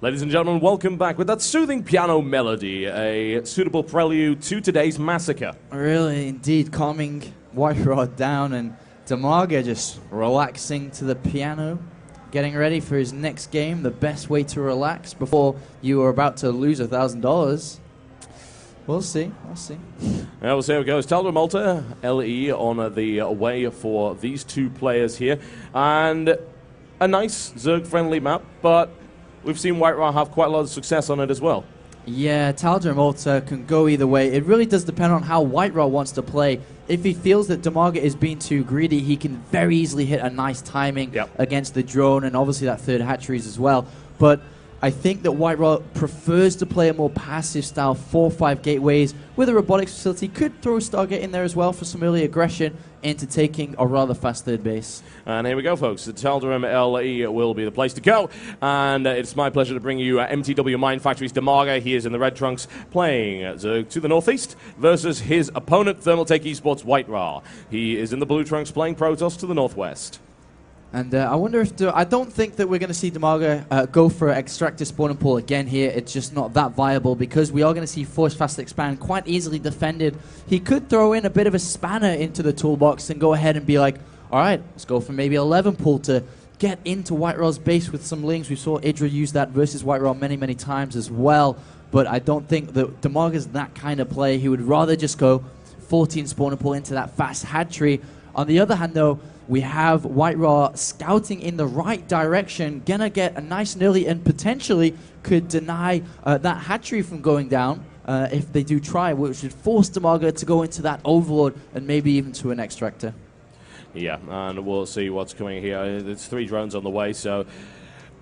Ladies and gentlemen, welcome back with that soothing piano melody, a suitable prelude to today's massacre. Really, indeed, calming WhiteRa down and DIMAGA just relaxing to the piano, getting ready for his next game, the best way to relax before you are about to lose $1,000. We'll see, we'll see. Yeah, we'll see how it goes. Tal'Dorei Malta, LE on the way for these two players here. And a nice Zerg-friendly map, but we've seen WhiteRa have quite a lot of success on it as well. Yeah, Tal'Dorei Malta can go either way. It really does depend on how WhiteRa wants to play. If he feels that DIMAGA is being too greedy, he can very easily hit a nice timing against the drone and obviously that third hatcheries as well. But I think that WhiteRa prefers to play a more passive style 4-5 gateways with a robotics facility. Could throw Stargate in there as well for some early aggression into taking a rather fast third base. And here we go, folks. The TotalBiscuit LE will be the place to go. And it's my pleasure to bring you MTW Mind Factory's DIMAGA. He is in the red trunks playing Zerg to the northeast versus his opponent, Thermaltake Esports WhiteRa. He is in the blue trunks playing Protoss to the northwest. And I wonder if... I don't think that we're going to see DIMAGA go for Extractor Spawn and Pull again here. It's just not that viable because we are going to see Force Fast Expand quite easily defended. He could throw in a bit of a spanner into the toolbox and go ahead and be like, all right, let's go for maybe 11 Pull to get into WhiteRa's base with some lings. We saw Idra use that versus WhiteRa many, many times as well. But I don't think that DIMAGA's that kind of play. He would rather just go 14 Spawn and Pull into that fast hatchery. On the other hand, though, we have WhiteRa scouting in the right direction, gonna get a nice and early and potentially could deny that hatchery from going down if they do try, which would force DIMAGA to go into that Overlord and maybe even to an Extractor. Yeah, and we'll see what's coming here. There's 3 drones on the way, so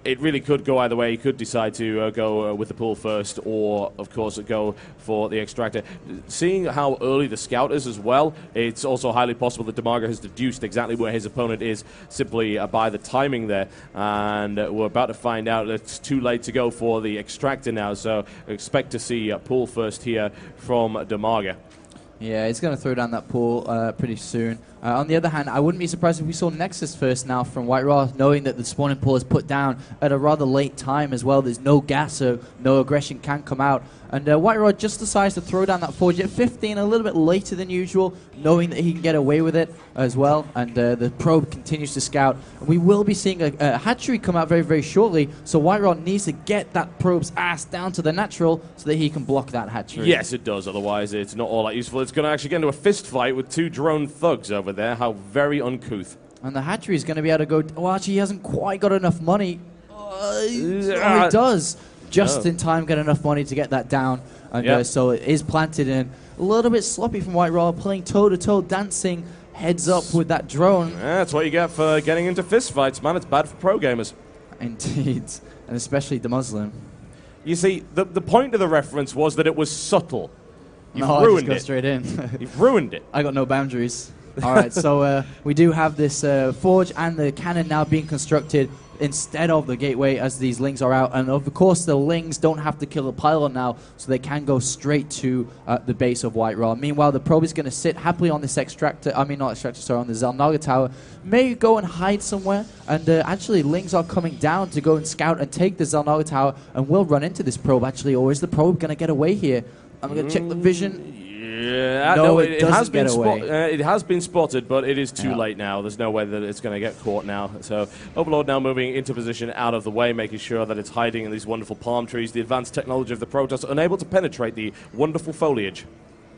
it really could go either way. He could decide to go with the pool first or, of course, go for the Extractor. Seeing how early the scout is as well, it's also highly possible that DIMAGA has deduced exactly where his opponent is simply by the timing there. And we're about to find out that it's too late to go for the Extractor now, so expect to see pool first here from DIMAGA. Yeah, he's going to throw down that pool pretty soon. On the other hand, I wouldn't be surprised if we saw Nexus first now from WhiteRa, knowing that the spawning pool is put down at a rather late time as well. There's no gas, so no aggression can come out. And WhiteRa just decides to throw down that Forge at 15, a little bit later than usual, knowing that he can get away with it as well. And the probe continues to scout. And we will be seeing a hatchery come out very, very shortly, so WhiteRa needs to get that probe's ass down to the natural so that he can block that hatchery. Yes, it does. Otherwise, it's not all that useful. It's going to actually get into a fist fight with 2 drone thugs over there. How very uncouth. And the hatchery is going to be able to go... Well, actually, he hasn't quite got enough money. He does. Just in time get enough money to get that down. And so it is planted in. A little bit sloppy from WhiteRa, playing toe-to-toe, dancing heads up with that drone. Yeah, that's what you get for getting into fist fights, man. It's bad for pro gamers. Indeed. And especially the Muslim. You see, the point of the reference was that it was subtle. You've ruined I just go straight in. You've ruined it. I got no boundaries. All right, so we do have this forge and the cannon now being constructed instead of the gateway as these lings are out. And of course, the lings don't have to kill the pylon now, so they can go straight to the base of WhiteRa. Meanwhile, the probe is going to sit happily on this Extractor, I mean not Extractor, sorry, on the Xel'Naga tower. May go and hide somewhere, and actually lings are coming down to go and scout and take the Xel'Naga tower, and will run into this probe actually, or is the probe going to get away here? I'm going to check the vision. Yeah, no, it has been it has been spotted, but it is too late now. There's no way that it's going to get caught now. So Overlord now moving into position out of the way, making sure that it's hiding in these wonderful palm trees. The advanced technology of the Protoss unable to penetrate the wonderful foliage.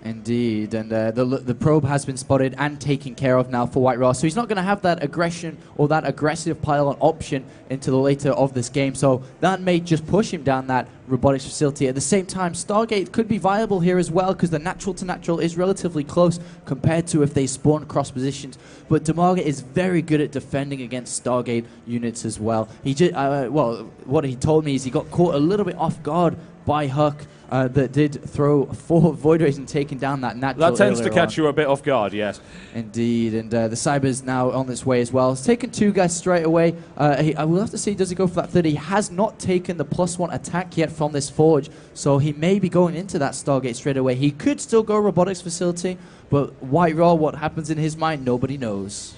Indeed, and the probe has been spotted and taken care of now for WhiteRa, so he's not going to have that aggression or that aggressive pylon option into the later of this game, so that may just push him down that robotics facility. At the same time, Stargate could be viable here as well, because the natural to natural is relatively close compared to if they spawn cross positions, but DIMAGA is very good at defending against Stargate units as well. He just, well, what he told me is he got caught a little bit off guard by Huck, that did throw 4 Void Rays and taken down that natural. That tends to catch you a bit off guard, yes. Indeed, and the Cyber's now on its way as well. He's taken 2 guys straight away. I will have to see, does he go for that 30? He has not taken the +1 attack yet from this Forge, so he may be going into that Stargate straight away. He could still go Robotics Facility, but WhiteRa, what happens in his mind, nobody knows.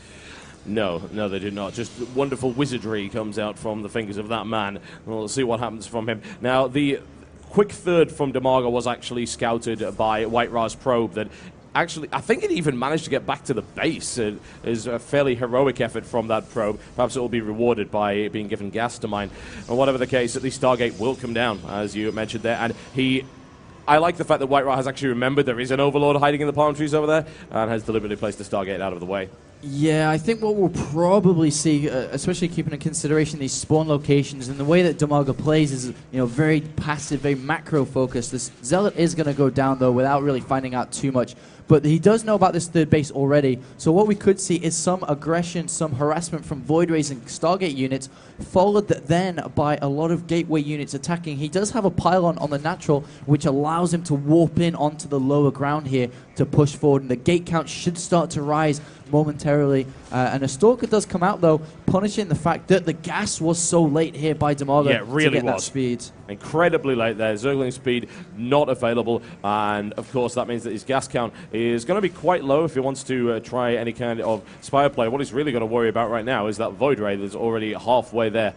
No, they do not. Just wonderful wizardry comes out from the fingers of that man. We'll see what happens from him. Now, the quick third from DIMAGA was actually scouted by WhiteRa's probe that actually, I think it even managed to get back to the base. It is a fairly heroic effort from that probe. Perhaps it will be rewarded by being given gas to mine. And whatever the case, at least Stargate will come down, as you mentioned there. And I like the fact that WhiteRa has actually remembered there is an Overlord hiding in the palm trees over there and has deliberately placed the Stargate out of the way. Yeah, I think what we'll probably see, especially keeping in consideration these spawn locations and the way that DIMAGA plays is, very passive, very macro focused. This Zealot is going to go down though without really finding out too much. But he does know about this third base already. So what we could see is some aggression, some harassment from Void Rays and Stargate units, followed then by a lot of Gateway units attacking. He does have a pylon on the natural, which allows him to warp in onto the lower ground here to push forward. And the gate count should start to rise momentarily. And a Stalker does come out, though, punishing the fact that the gas was so late here by DIMAGA yeah, it really to get was. That speed. Incredibly late there. Zergling speed not available. And, of course, that means that his gas count is going to be quite low if he wants to try any kind of Spire play. What he's really got to worry about right now is that Void Ray that's already halfway there.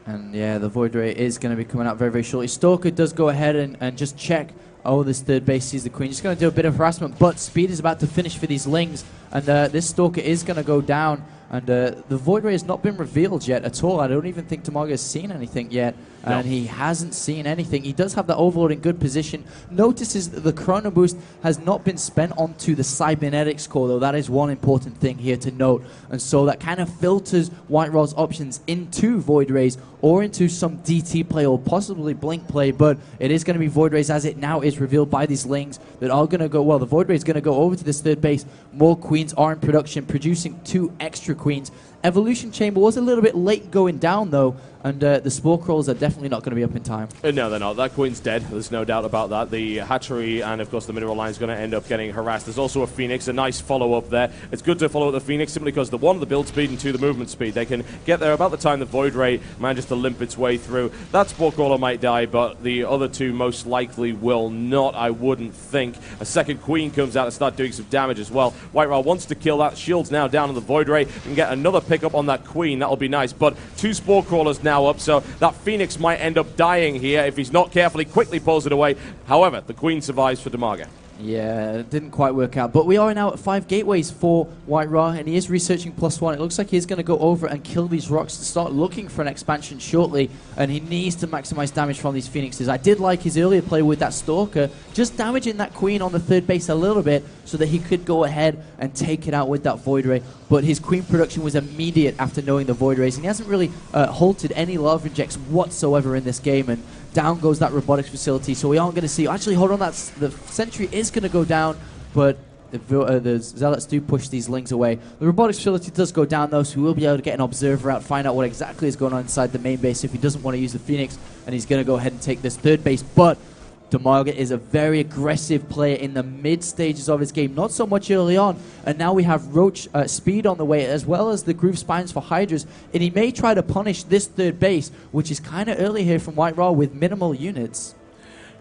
And, yeah, the Void Ray is going to be coming out very, very shortly. Stalker does go ahead and just check. Oh, this third base sees the Queen. Just going to do a bit of harassment, but speed is about to finish for these Lings. And this Stalker is going to go down. And the Void Ray has not been revealed yet at all. I don't even think DIMAGA has seen anything yet. No. And he hasn't seen anything. He does have the Overlord in good position. Notices that the Chrono Boost has not been spent onto the Cybernetics core, though. That is one important thing here to note. And so that kind of filters WhiteRa's options into Void Rays or into some DT play or possibly Blink play. But it is going to be Void Rays as it now is revealed by these Lings that are going to go, well, the Void Ray is going to go over to this third base. More Queens are in production, producing 2 extra Queens. Evolution Chamber was a little bit late going down, though, and the Spore Crawlers are definitely not going to be up in time. No, they're not. That Queen's dead. There's no doubt about that. The hatchery and, of course, the mineral line is going to end up getting harassed. There's also a Phoenix, a nice follow-up there. It's good to follow up the Phoenix simply because the build speed and 2, the movement speed. They can get there about the time the Void Ray manages to limp its way through. That Spore Crawler might die, but the other 2 most likely will not, I wouldn't think. A second Queen comes out and starts doing some damage as well. WhiteRa wants to kill that. Shield's now down on the Void Ray and get another pickup on that Queen. That'll be nice, but 2 Spore Crawlers now up, so that Phoenix might end up dying here if he's not careful. He quickly pulls it away. However, the Queen survives for DIMAGA. Yeah, it didn't quite work out. But we are now at 5 gateways for WhiteRa, and he is researching +1. It looks like he's going to go over and kill these rocks to start looking for an expansion shortly, and he needs to maximize damage from these Phoenixes. I did like his earlier play with that Stalker, just damaging that Queen on the third base a little bit so that he could go ahead and take it out with that Void Ray. But his Queen production was immediate after knowing the Void Rays, and he hasn't really halted any lava injects whatsoever in this game, and down goes that robotics facility, so we aren't going to see... Actually, hold on, the sentry is going to go down, but the Zealots do push these Lings away. The robotics facility does go down, though, so we will be able to get an observer out, find out what exactly is going on inside the main base if he doesn't want to use the Phoenix, and he's going to go ahead and take this third base. But DIMAGA is a very aggressive player in the mid stages of his game, not so much early on. And now we have Roach speed on the way, as well as the Groove Spines for Hydras. And he may try to punish this third base, which is kind of early here from WhiteRa with minimal units.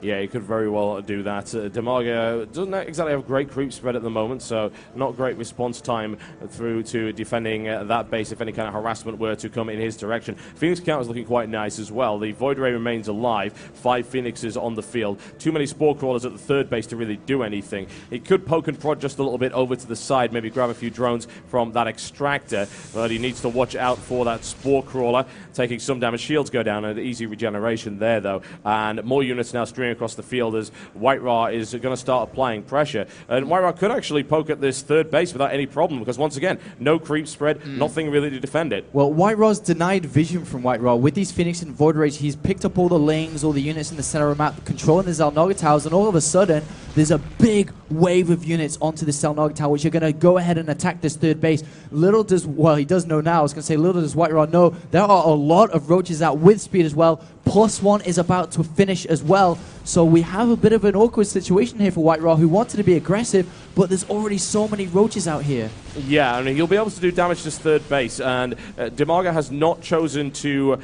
Yeah, he could very well do that. DIMAGA doesn't exactly have great creep spread at the moment, so not great response time through to defending that base if any kind of harassment were to come in his direction. Phoenix count is looking quite nice as well. The Void Ray remains alive. 5 Phoenixes on the field. Too many Spore Crawlers at the third base to really do anything. He could poke and prod just a little bit over to the side, maybe grab a few drones from that extractor, but he needs to watch out for that Spore Crawler, taking some damage. Shields go down, and easy regeneration there, though. And more units now streaming across the field as WhiteRa is going to start applying pressure. And WhiteRa could actually poke at this third base without any problem because, once again, no creep spread, nothing really to defend it. Well, WhiteRa's denied vision from WhiteRa. With these Phoenix and Void Rays, he's picked up all the Lings, all the units in the center of the map, controlling the Xel'Naga towers, and all of a sudden, there's a big wave of units onto the Xel'Naga tower, which are going to go ahead and attack this third base. Little does, well, he does know now, I was going to say, little does WhiteRa know, there are a lot of Roaches out with speed as well. +1 is about to finish as well. So we have a bit of an awkward situation here for WhiteRa, who wanted to be aggressive, but there's already so many roaches out here. Yeah, and he'll be able to do damage to third base, and DIMAGA has not chosen to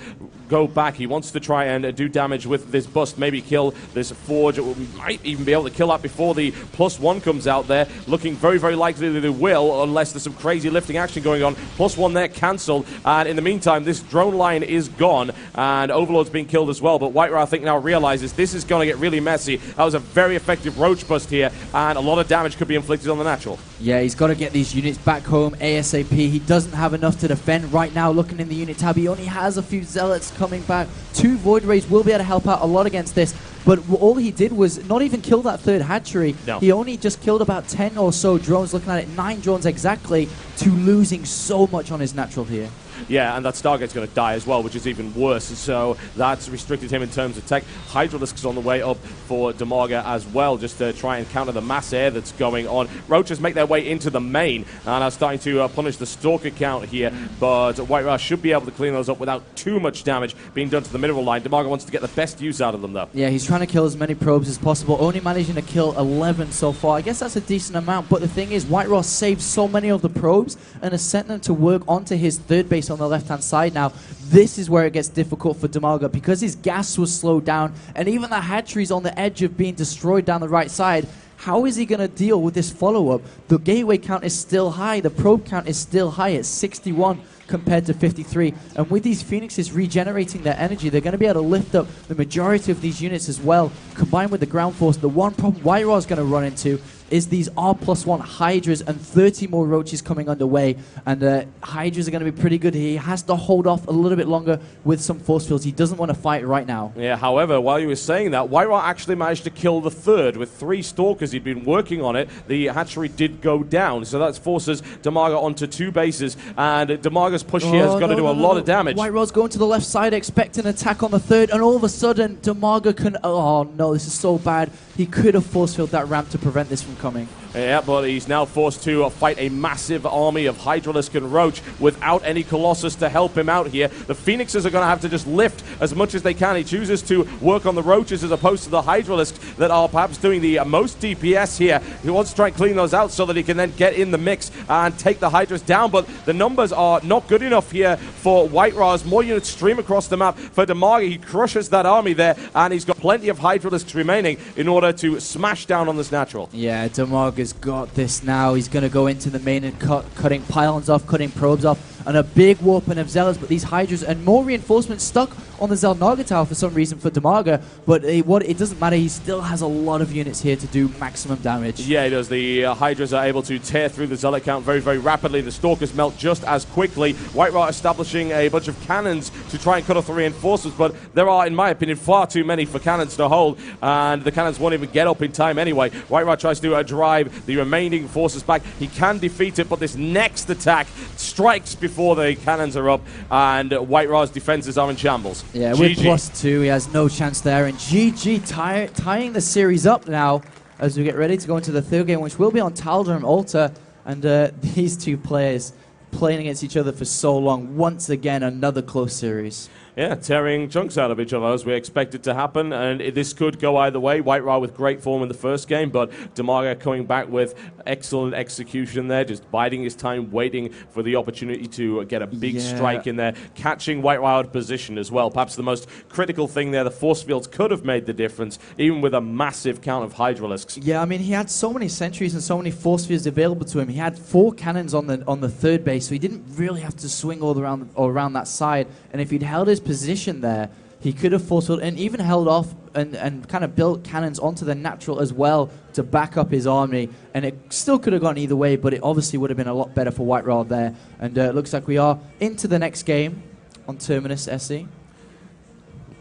go back. He wants to try and do damage with this bust, maybe kill this Forge. Might even be able to kill that before the +1 comes out there. Looking very, very likely that they will, unless there's some crazy lifting action going on. +1 there cancelled, and in the meantime, this drone line is gone, and Overlord's being killed as well. But WhiteRa, I think, now realizes this is going to get really messy. That was a very effective Roach bust here, and a lot of damage could be inflicted on the natural. Yeah, he's got to get these units back home ASAP. He doesn't have enough to defend right now. Looking in the unit tab, he only has a few Zealots coming back. 2 Void Rays will be able to help out a lot against this. But all he did was not even kill that third hatchery. No. He only just killed about 10 or so drones, looking at it, 9 drones exactly, to losing so much on his natural here. Yeah, and that Stargate's going to die as well, which is even worse. So that's restricted him in terms of tech. Hydralisk's on the way up for DIMAGA as well, just to try and counter the mass air that's going on. Roaches make their way into the main and are starting to punish the Stalker count here, but WhiteRa should be able to clean those up without too much damage being done to the mineral line. DIMAGA wants to get the best use out of them, though. Yeah, he's trying to kill as many probes as possible, only managing to kill 11 so far. I guess that's a decent amount, but the thing is, WhiteRa saved so many of the probes and has sent them to work onto his third base on the left-hand side now. This is where it gets difficult for DIMAGA because his gas was slowed down, and even the hatchery's on the edge of being destroyed down the right side. How is he going to deal with this follow-up? The gateway count is still high. The probe count is still high at 61 compared to 53. And with these Phoenixes regenerating their energy, they're going to be able to lift up the majority of these units as well, combined with the ground force. The one problem WhiteRa is going to run into is these R+1 Hydras and 30 more Roaches coming underway. And Hydras are going to be pretty good. He has to hold off a little bit longer with some force fields. He doesn't want to fight right now. Yeah, however, while you were saying that, WhiteRa actually managed to kill the third with 3 Stalkers. He'd been working on it. The hatchery did go down, so that forces DIMAGA onto 2 bases. And DIMAGA's push here has got to do a lot of damage. WhiteRa's going to the left side, expecting an attack on the third, and all of a sudden, DIMAGA can... Oh, no, this is so bad. He could have force-filled that ramp to prevent this from coming. Yeah, but he's now forced to fight a massive army of Hydralisk and Roach without any Colossus to help him out here. The Phoenixes are going to have to just lift as much as they can. He chooses to work on the Roaches as opposed to the Hydralisk that are perhaps doing the most DPS here. He wants to try and clean those out so that he can then get in the mix and take the Hydras down, but the numbers are not good enough here for WhiteRa. As more units stream across the map for DIMAGA, he crushes that army there, and he's got plenty of Hydralisks remaining in order to smash down on this natural. Yeah, DIMAGA's got this now. He's going to go into the main and cutting pylons off, cutting probes off, and a big warping of Zealots, but these Hydras and more reinforcements stuck on the Xel'Naga tower for some reason for DIMAGA, but it doesn't matter. He still has a lot of units here to do maximum damage. Yeah, he does. The Hydras are able to tear through the Zealot count very, very rapidly. The Stalkers melt just as quickly. WhiteRa establishing a bunch of cannons to try and cut off the reinforcements, but there are, in my opinion, far too many for cannons to hold, and the cannons won't even get up in time anyway. WhiteRa tries to drive the remaining forces back. He can defeat it, but this next attack strikes before the cannons are up, and WhiteRa's defenses are in shambles. Yeah, GG. with +2, he has no chance there, and GG tying the series up now as we get ready to go into the third game, which will be on Tal'Darim Altar, and these two players playing against each other for so long. Once again, another close series. Yeah, tearing chunks out of each other as we expect it to happen, and this could go either way. WhiteRa with great form in the first game, but DIMAGA coming back with excellent execution there, just biding his time, waiting for the opportunity to get a big strike in there, catching WhiteRa out of position as well. Perhaps the most critical thing there, the force fields could have made the difference, even with a massive count of Hydralisks. Yeah, I mean, he had so many sentries and so many force fields available to him. He had 4 cannons on the third base, so he didn't really have to swing all around that side, and if he'd held his position there, he could have force-filled and even held off and kind of built cannons onto the natural as well to back up his army, and it still could have gone either way, but it obviously would have been a lot better for WhiteRa there. And it looks like we are into the next game on Terminus SE.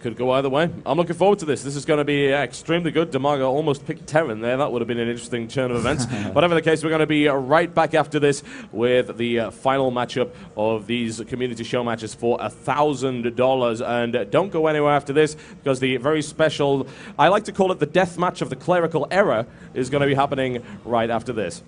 Could go either way. I'm looking forward to this. This is going to be extremely good. DIMAGA almost picked Terran there. That would have been an interesting turn of events. Whatever the case, we're going to be right back after this with the final matchup of these community show matches for $1,000. And don't go anywhere after this, because the very special, I like to call it the death match of the clerical era, is going to be happening right after this.